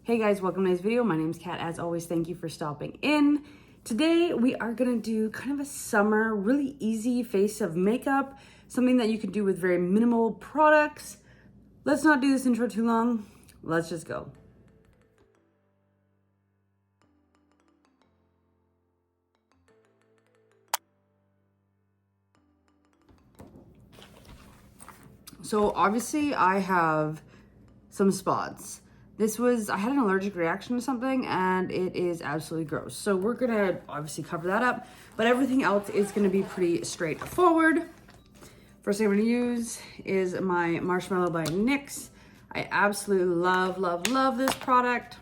Hey guys, welcome to today's video. My name's Kat. As always, thank you for stopping in. Today we are gonna do kind of a summer, really easy face of makeup, something that you can do with very minimal products. Let's not do this intro too long. Let's just go. So obviously I have some spots. I had an allergic reaction to something and it is absolutely gross. So we're gonna obviously cover that up, but everything else is gonna be pretty straightforward. First thing I'm gonna use is my Marshmallow by NYX. I absolutely love this product.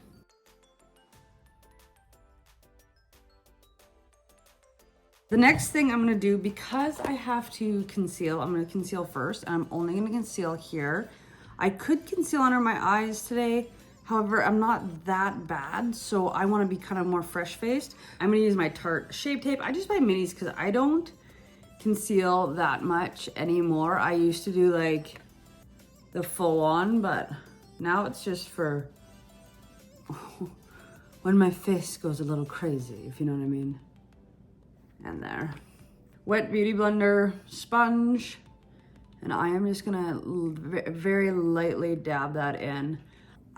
The next thing I'm gonna do, because I have to conceal, I'm gonna conceal first. I'm only gonna conceal here. I could conceal under my eyes today. However, I'm not that bad, so I wanna be kind of more fresh-faced. I'm gonna use my Tarte Shape Tape. I just buy minis because I don't conceal that much anymore. I used to do like the full on, but now it's just for when my face goes a little crazy, if you know what I mean. And there. Wet Beauty Blender sponge. And I am just gonna very lightly dab that in.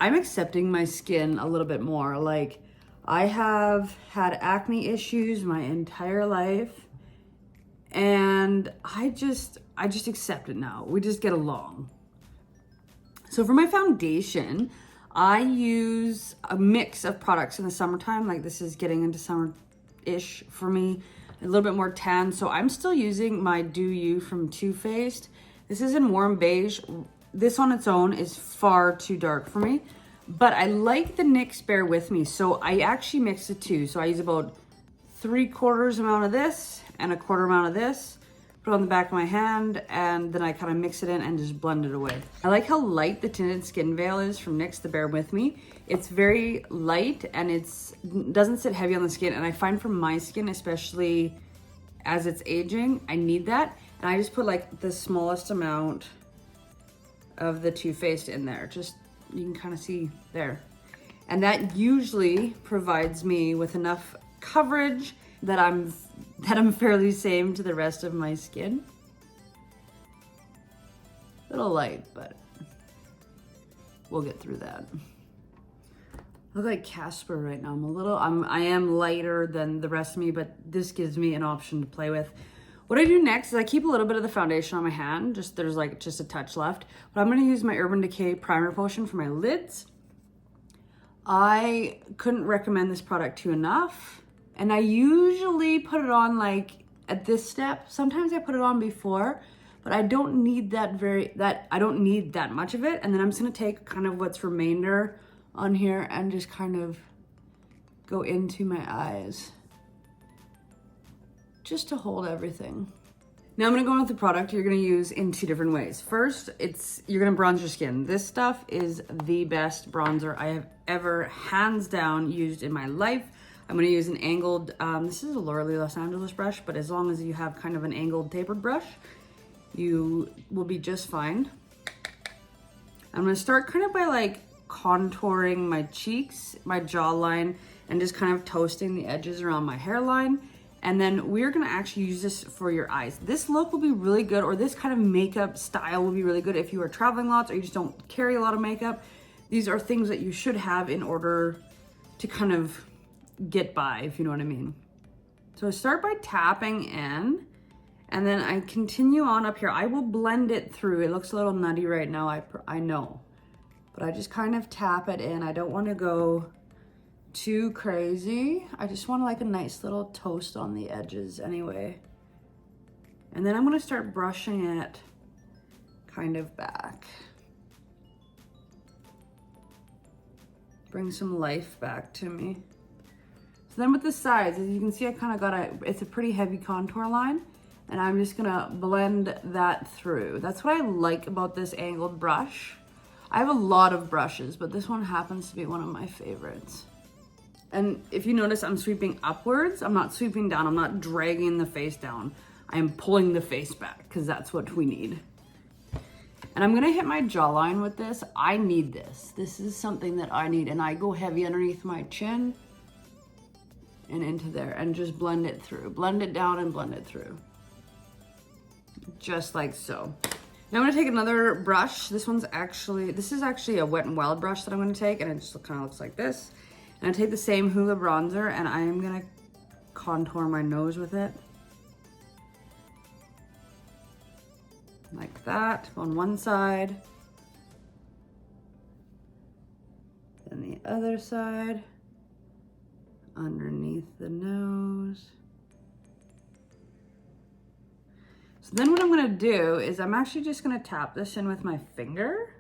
I'm accepting my skin a little bit more. Like, I have had acne issues my entire life, and I just accept it now. We just get along. So for my foundation, I use a mix of products in the summertime. Like, this is getting into summer-ish for me. A little bit more tan. So I'm still using my Do You from Too Faced. This is in warm beige. This on its own is far too dark for me, but I like the NYX Bear With Me. So I actually mix the two. So I use about 3/4 amount of this and 1/4 amount of this, put it on the back of my hand, and then I kind of mix it in and just blend it away. I like how light the Tinted Skin Veil is from NYX, the Bear With Me. It's very light and it doesn't sit heavy on the skin. And I find for my skin, especially as it's aging, I need that. And I just put like the smallest amount of the Too Faced in there. Just, you can kind of see there. And that usually provides me with enough coverage that I'm fairly same to the rest of my skin. A little light, but we'll get through that. I look like Casper right now. I am lighter than the rest of me, but this gives me an option to play with. What I do next is I keep a little bit of the foundation on my hand. There's like just a touch left. But I'm gonna use my Urban Decay Primer Potion for my lids. I couldn't recommend this product to you enough. And I usually put it on like at this step. Sometimes I put it on before, but I don't need I don't need that much of it. And then I'm just gonna take kind of what's remainder on here and just kind of go into my eyes, just to hold everything. Now I'm gonna go on with the product you're gonna use in two different ways. First, you're gonna bronze your skin. This stuff is the best bronzer I have ever, hands down, used in my life. I'm gonna use an angled, this is a Laura Lee Los Angeles brush, but as long as you have kind of an angled tapered brush, you will be just fine. I'm gonna start kind of by like contouring my cheeks, my jawline, and just kind of toasting the edges around my hairline. And then we're gonna actually use this for your eyes. This look will be really good, or this kind of makeup style will be really good if you are traveling lots or you just don't carry a lot of makeup. These are things that you should have in order to kind of get by, if you know what I mean. So I start by tapping in, and then I continue on up here. I will blend it through. It looks a little nutty right now, I know. But I just kind of tap it in. I don't want to go too crazy. I just want like a nice little toast on the edges anyway. And then I'm going to start brushing it kind of back. Bring some life back to me. So then with the sides, as you can see, I kind of got it's a pretty heavy contour line, and I'm just gonna blend that through. That's what I like about this angled brush. I have a lot of brushes, but this one happens to be one of my favorites. And if you notice, I'm sweeping upwards. I'm not sweeping down. I'm not dragging the face down. I am pulling the face back because that's what we need. And I'm gonna hit my jawline with this. I need this. This is something that I need. And I go heavy underneath my chin and into there and just blend it through. Blend it down and blend it through. Just like so. Now I'm gonna take another brush. This is actually a Wet n Wild brush that I'm gonna take, and it just kind of looks like this. And I take the same Hoola bronzer, and I am gonna contour my nose with it. Like that, on one side. Then the other side, underneath the nose. So then what I'm gonna do is I'm actually just gonna tap this in with my finger.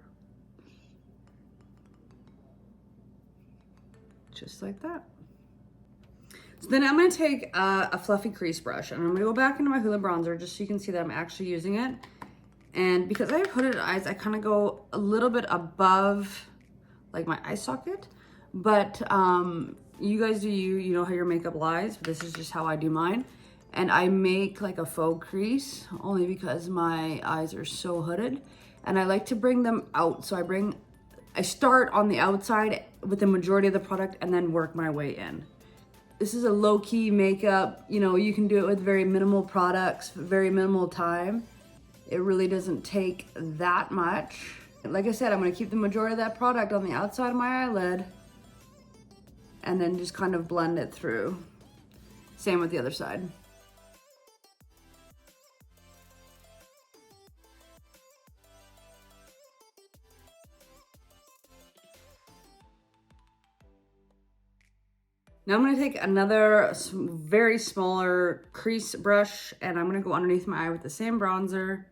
Just like that. So then I'm gonna take a fluffy crease brush, and I'm gonna go back into my Hoola bronzer just so you can see that I'm actually using it. And because I have hooded eyes, I kind of go a little bit above like my eye socket. But you guys do you know how your makeup lies. This is just how I do mine. And I make like a faux crease only because my eyes are so hooded. And I like to bring them out. So I start on the outside with the majority of the product and then work my way in. This is a low-key makeup. You know, you can do it with very minimal products, very minimal time. It really doesn't take that much. Like I said, I'm gonna keep the majority of that product on the outside of my eyelid and then just kind of blend it through. Same with the other side. Now I'm gonna take another very smaller crease brush, and I'm gonna go underneath my eye with the same bronzer,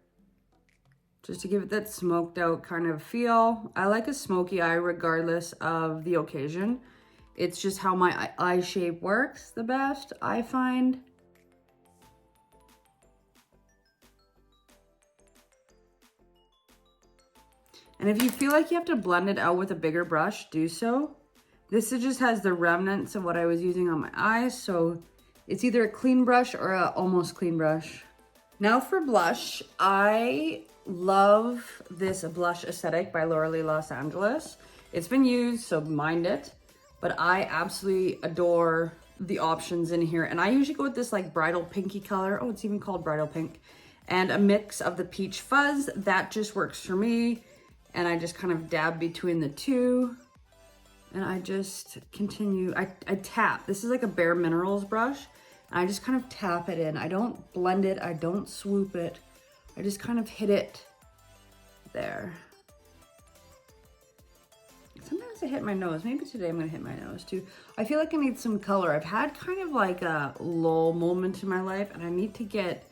just to give it that smoked out kind of feel. I like a smoky eye regardless of the occasion. It's just how my eye shape works the best, I find. And if you feel like you have to blend it out with a bigger brush, do so. This just has the remnants of what I was using on my eyes, so it's either a clean brush or a almost clean brush. Now for blush, I love this blush aesthetic by Laura Lee Los Angeles. It's been used, so mind it, but I absolutely adore the options in here. And I usually go with this like bridal pinky color. Oh, it's even called bridal pink. And a mix of the peach fuzz. That just works for me. And I just kind of dab between the two. And I just continue, I tap. This is like a Bare Minerals brush. And I just kind of tap it in. I don't blend it, I don't swoop it. I just kind of hit it there. Sometimes I hit my nose. Maybe today I'm gonna hit my nose too. I feel like I need some color. I've had kind of like a lull moment in my life, and I need to get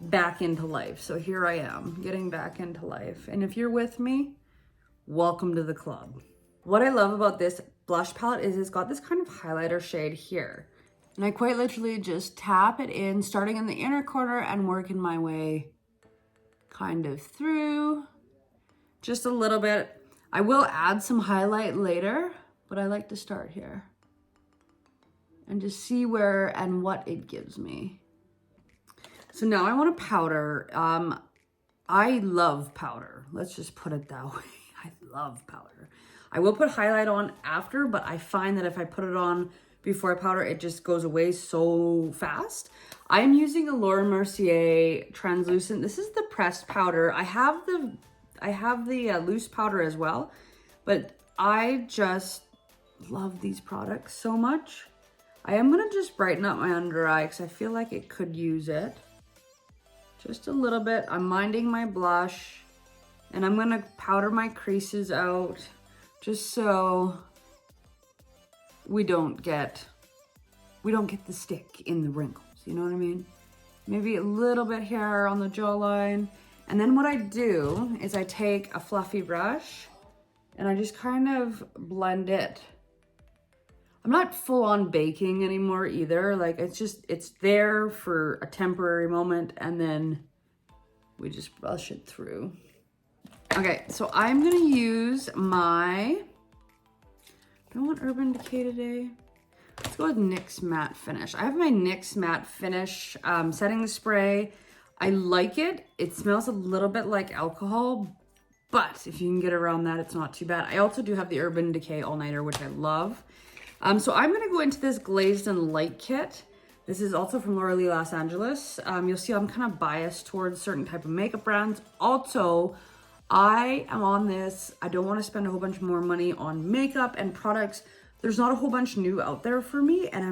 back into life. So here I am, getting back into life. And if you're with me, welcome to the club. What I love about this blush palette is it's got this kind of highlighter shade here. And I quite literally just tap it in, starting in the inner corner and working my way kind of through just a little bit. I will add some highlight later, but I like to start here and just see where and what it gives me. So now I want to powder. I love powder. Let's just put it that way. I love powder. I will put highlight on after, but I find that if I put it on before I powder, it just goes away so fast. I'm using a Laura Mercier translucent. This is the pressed powder. I have the loose powder as well, but I just love these products so much. I am gonna just brighten up my under eye because I feel like it could use it. Just a little bit. I'm minding my blush, and I'm gonna powder my creases out just so we don't get the stick in the wrinkles, you know what I mean? Maybe a little bit here on the jawline. And then what I do is I take a fluffy brush and I just kind of blend it. I'm not full on baking anymore either. Like it's there for a temporary moment, and then we just brush it through. Okay, so I'm gonna use my, do I want Urban Decay today? Let's go with NYX Matte Finish. I have my NYX Matte Finish setting spray. I like it. It smells a little bit like alcohol, But if you can get around that, it's not too bad. I also do have the Urban Decay All Nighter, which I love. So I'm gonna go into this Glazed and Light kit. This is also from Laura Lee Los Angeles. You'll see I'm kind of biased towards certain type of makeup brands. Also, I am on this. I don't want to spend a whole bunch more money on makeup and products. There's not a whole bunch new out there for me, and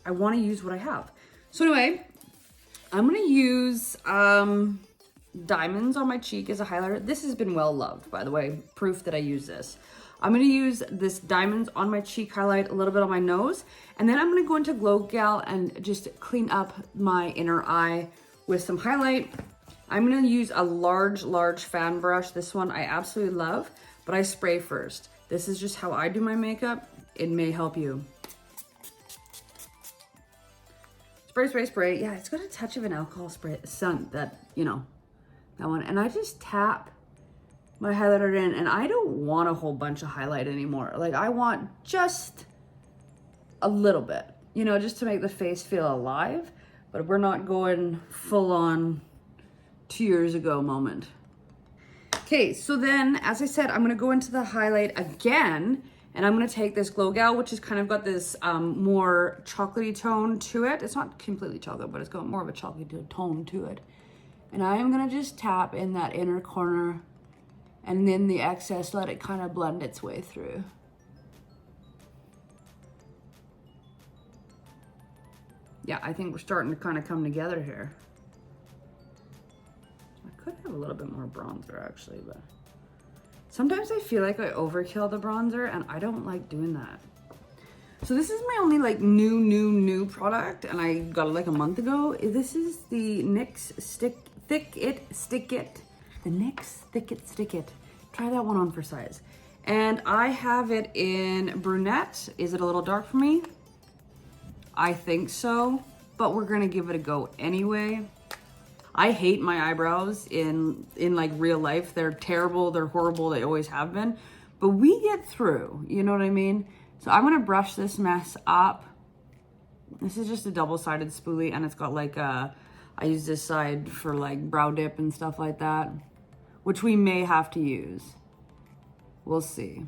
I want to use what I have. So anyway, I'm gonna use Diamonds on my cheek as a highlighter. This has been well loved, by the way, proof that I use this. I'm gonna use this Diamonds on my cheek highlight, a little bit on my nose, and then I'm gonna go into Glow Gal and just clean up my inner eye with some highlight. I'm gonna use a large fan brush. This one I absolutely love, but I spray first. This is just how I do my makeup. It may help you. Spray, spray, spray. Yeah, it's got a touch of an alcohol spray, that one. And I just tap my highlighter in, and I don't want a whole bunch of highlight anymore. Like, I want just a little bit, just to make the face feel alive, but we're not going full on 2 years ago moment. Okay, so then, as I said, I'm gonna go into the highlight again, and I'm gonna take this Glow Gal, which has kind of got this more chocolatey tone to it. It's not completely chocolate, but it's got more of a chocolatey tone to it. And I am gonna just tap in that inner corner, and then the excess, let it kind of blend its way through. Yeah, I think we're starting to kind of come together here. I could have a little bit more bronzer actually, but sometimes I feel like I overkill the bronzer, and I don't like doing that. So this is my only like new product, and I got it like a month ago. This is the NYX Thick It Stick It. The NYX Thick It Stick It. Try that one on for size. And I have it in brunette. Is it a little dark for me? I think so, but we're gonna give it a go anyway. I hate my eyebrows in like real life. They're terrible, they're horrible, they always have been. But we get through, you know what I mean? So I'm gonna brush this mess up. This is just a double-sided spoolie, and it's got like I use this side for like brow dip and stuff like that, which we may have to use. We'll see.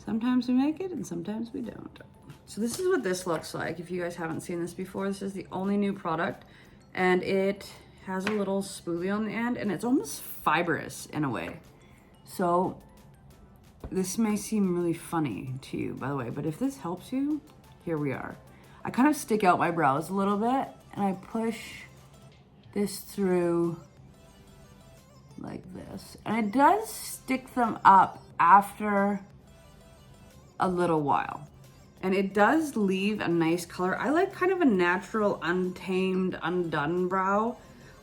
Sometimes we make it and sometimes we don't. So this is what this looks like. If you guys haven't seen this before, this is the only new product, and it has a little spoolie on the end, and it's almost fibrous in a way. So this may seem really funny to you, by the way, but if this helps you, here we are. I kind of stick out my brows a little bit, and I push this through like this. And it does stick them up after a little while. And it does leave a nice color. I like kind of a natural, untamed, undone brow.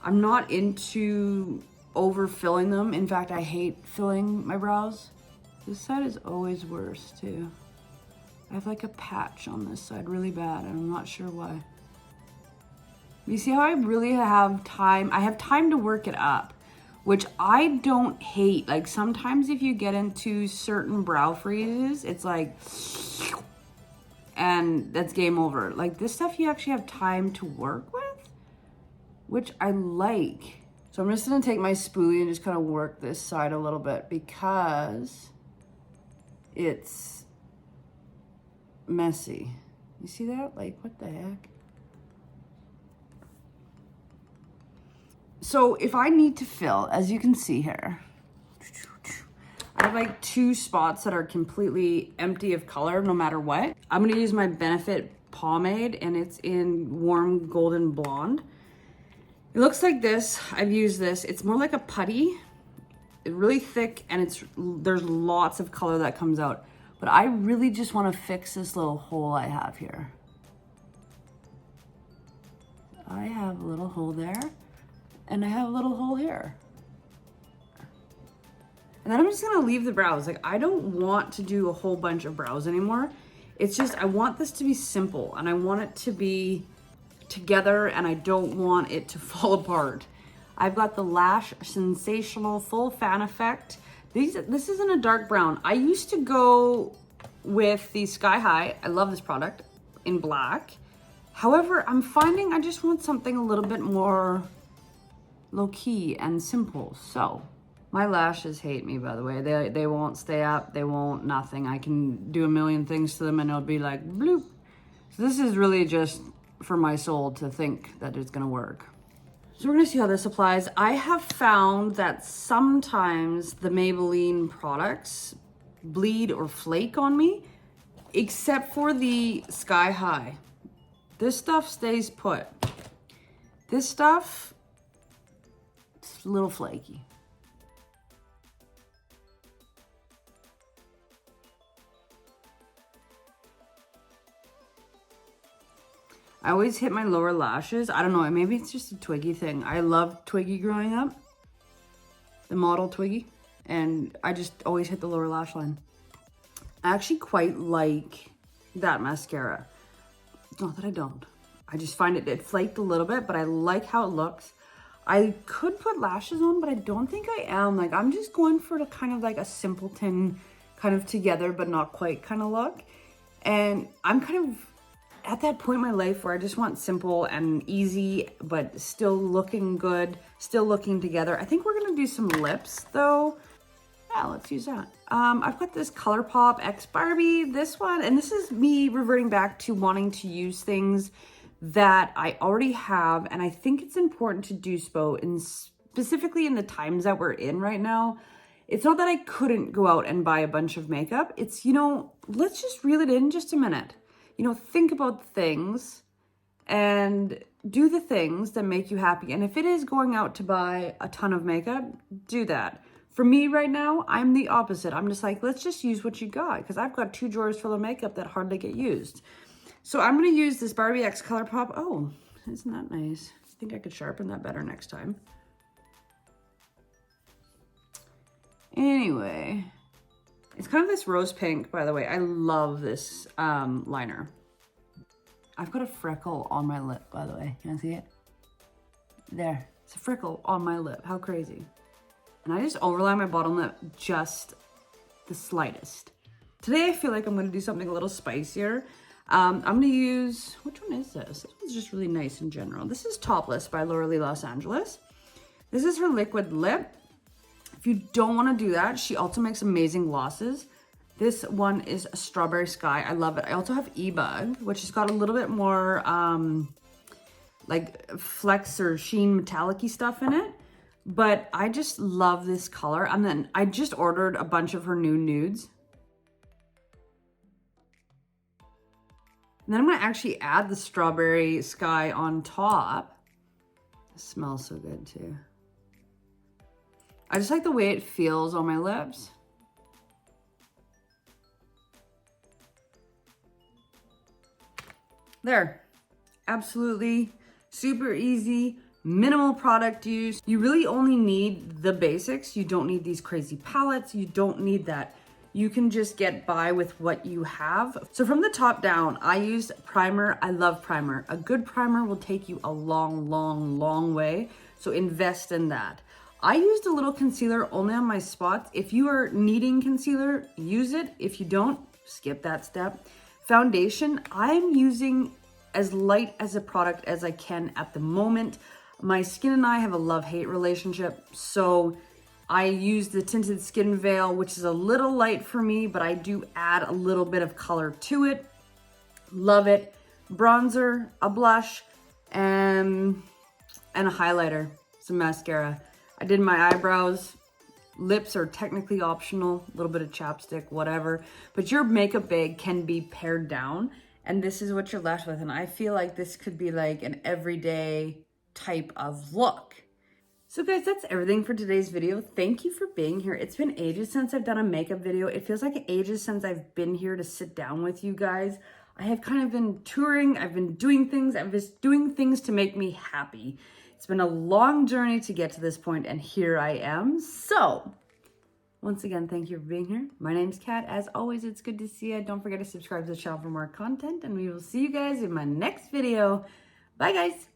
I'm not into overfilling them. In fact, I hate filling my brows. This side is always worse too. I have like a patch on this side really bad, and I'm not sure why. You see how I really have time? I have time to work it up, which I don't hate. Like sometimes if you get into certain brow freezes, it's like, and that's game over. Like this stuff you actually have time to work with, which I like. So I'm just gonna take my spoolie and just kind of work this side a little bit because it's messy. You see that? Like, what the heck? So if I need to fill, as you can see here, I have like 2 spots that are completely empty of color no matter what. I'm gonna use my Benefit pomade, and it's in warm golden blonde. It looks like this. I've used this. It's more like a putty. It's really thick, and there's lots of color that comes out. But I really just want to fix this little hole I have here. I have a little hole there, and I have a little hole here. And then I'm just gonna leave the brows. Like, I don't want to do a whole bunch of brows anymore. It's just, I want this to be simple, and I want it to be together, and I don't want it to fall apart. I've got the Lash Sensational Full Fan Effect. This isn't a dark brown. I used to go with the Sky High. I love this product in black. However, I'm finding I just want something a little bit more low-key and simple. So My lashes hate me, by the way. They won't stay up. They won't nothing. I can do a million things to them and it'll be like bloop. So this is really just for my soul to think that it's gonna work. So we're gonna see how this applies. I have found that sometimes the Maybelline products bleed or flake on me, except for the Sky High. This stuff stays put. This stuff, it's a little flaky. I always hit my lower lashes. I don't know, maybe it's just a Twiggy thing. I loved Twiggy growing up, the model Twiggy, and I just always hit the lower lash line. I actually quite like that mascara. It's not that I don't. I just find it flaked a little bit, but I like how it looks. I could put lashes on, but I don't think I am. Like, I'm just going for the kind of like a simpleton, kind of together, but not quite kind of look. And I'm kind of at that point in my life where I just want simple and easy, but still looking good, still looking together. I think we're gonna do some lips though. Yeah, let's use that. I've got this ColourPop X Barbie, this one, and this is me reverting back to wanting to use things that I already have, and I think it's important to do so, specifically in the times that we're in right now. It's not that I couldn't go out and buy a bunch of makeup. It's, you know, let's just reel it in just a minute. You know, think about things and do the things that make you happy. And if it is going out to buy a ton of makeup, do that. For me right now, I'm the opposite. I'm just like, let's just use what you got, because I've got 2 drawers full of makeup that hardly get used. So I'm going to use this Barbie X ColourPop. Oh, isn't that nice? I think I could sharpen that better next time. Anyway, it's kind of this rose pink, by the way. I love this liner. I've got a freckle on my lip, by the way. Can I see it? There. It's a freckle on my lip. How crazy. And I just overlay my bottom lip just the slightest. Today I feel like I'm going to do something a little spicier. I'm going to use, which one is this? This one's just really nice in general. This is Topless by Laura Lee Los Angeles. This is her liquid lip. If you don't want to do that, she also makes amazing glosses. This one is a Strawberry Sky. I love it. I also have E-Bug, which has got a little bit more like flex or sheen metallic-y stuff in it. But I just love this color. And then I just ordered a bunch of her new nudes. And then I'm going to actually add the Strawberry Sky on top. It smells so good too. I just like the way it feels on my lips. There. Absolutely super easy, minimal product use. You really only need the basics. You don't need these crazy palettes. You don't need that. You can just get by with what you have. So from the top down, I used primer. I love primer. A good primer will take you a long, long, long way. So invest in that. I used a little concealer only on my spots. If you are needing concealer, use it. If you don't, skip that step. Foundation, I'm using as light as a product as I can at the moment. My skin and I have a love-hate relationship, so I use the Tinted Skin Veil, which is a little light for me, but I do add a little bit of color to it. Love it. Bronzer, a blush, and a highlighter, some mascara. I did my eyebrows. Lips are technically optional, a little bit of chapstick, whatever. But your makeup bag can be pared down, and this is what you're left with. And I feel like this could be like an everyday type of look. So guys, that's everything for today's video. Thank you for being here. It's been ages since I've done a makeup video. It feels like ages since I've been here to sit down with you guys. I have kind of been touring. I've been doing things. I'm just doing things to make me happy. It's been a long journey to get to this point, and here I am. So once again, thank you for being here. My name's Kat. As always, it's good to see you. Don't forget to subscribe to the channel for more content, and we will see you guys in my next video. Bye, guys.